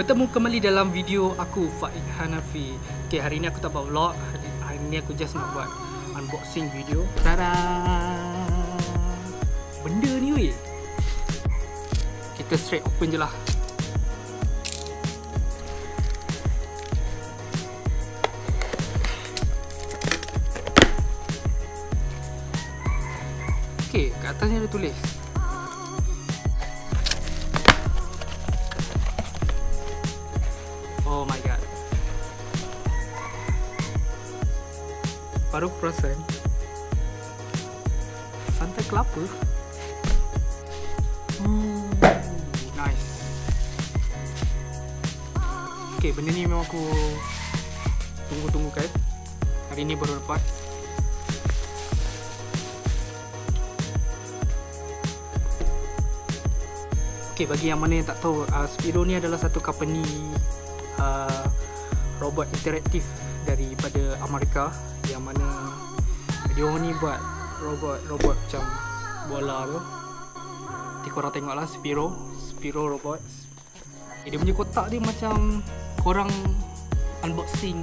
Bertemu kembali dalam video aku, Faik Hanafi. Okay, hari ni aku tak buat vlog. Hari ni aku just nak buat unboxing video. Tada! Benda ni weh, kita straight open je lah. Okay, kat atasnya ada tulis oh my god. Baru aku perasan santai kelapa. Nice. Okay, benda ni memang aku tunggu-tunggu kan. Hari ni baru dapat. Okay, bagi yang mana yang tak tahu, Spiro ni adalah satu company robot interaktif daripada Amerika, yang mana dia orang ni buat robot macam bola tu. Nanti korang tengok lah Spiro robot. Dia punya kotak dia macam korang unboxing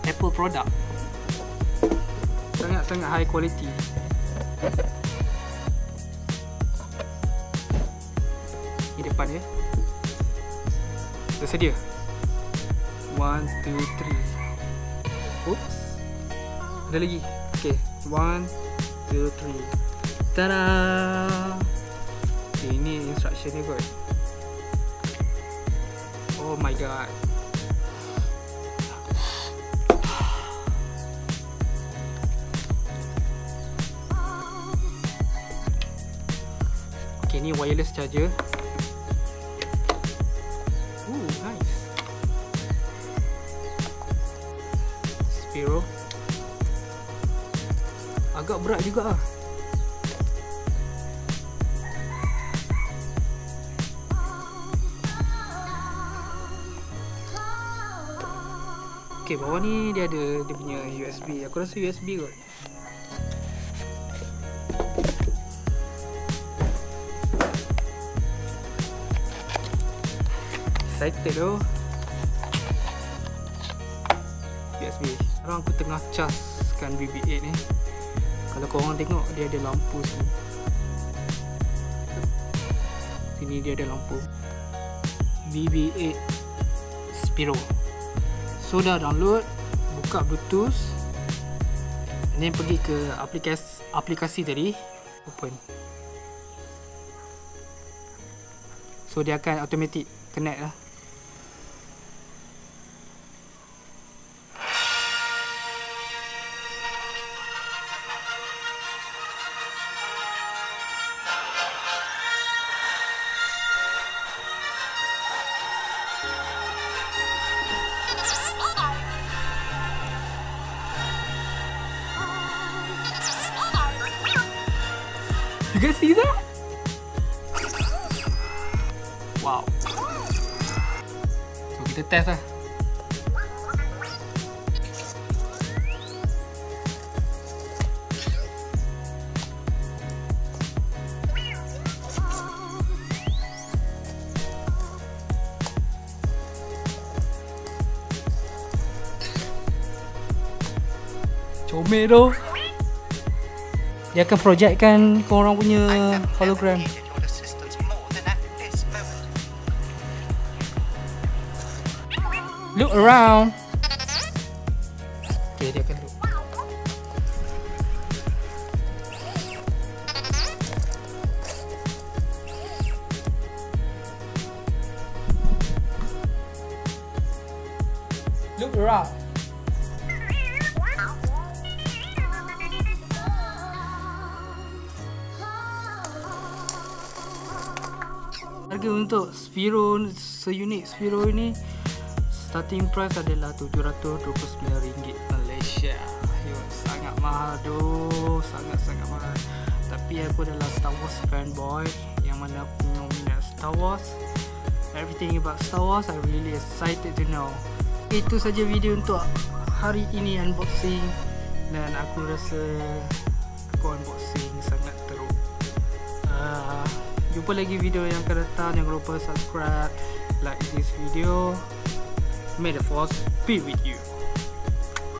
Apple product. Sangat-sangat high quality. Ni depan dia. Dah sedia. 1, 2, 3. Oops. Ada lagi. Okay, 1, 2, 3. Tada! Okay, ini instruction dia kot. Oh my god. Okay, ni wireless charger. Nice. Spiro. Agak berat juga lah. Okay, bawah ni dia ada dia punya USB. Aku rasa USB kot. Excited tu. USB. Sekarang aku tengah caskan BB-8 ni. Kalau korang tengok, dia ada lampu sini. Sini dia ada lampu BB-8 Spiro. So dah download, buka Bluetooth, ni pergi ke aplikasi tadi, open. So dia akan automatic connect lah. You guys see that? Wow. So kita test lah. Comel tu. Dia akan projectkan korang punya hologram. Look around. Okay, dia akan look. Look around. Harga untuk Spiro, seunik Spiro ini, starting price adalah RM729 Malaysia. Sangat mahal doh, sangat-sangat mahal. Tapi aku adalah Star Wars fanboy, yang mana aku minat Star Wars. Everything about Star Wars, I really excited to know. Itu saja video untuk hari ini unboxing, dan aku rasa aku unboxing sangat teruk. Jumpa lagi video yang akan datang. Jangan lupa subscribe, like this video. May the force be with you.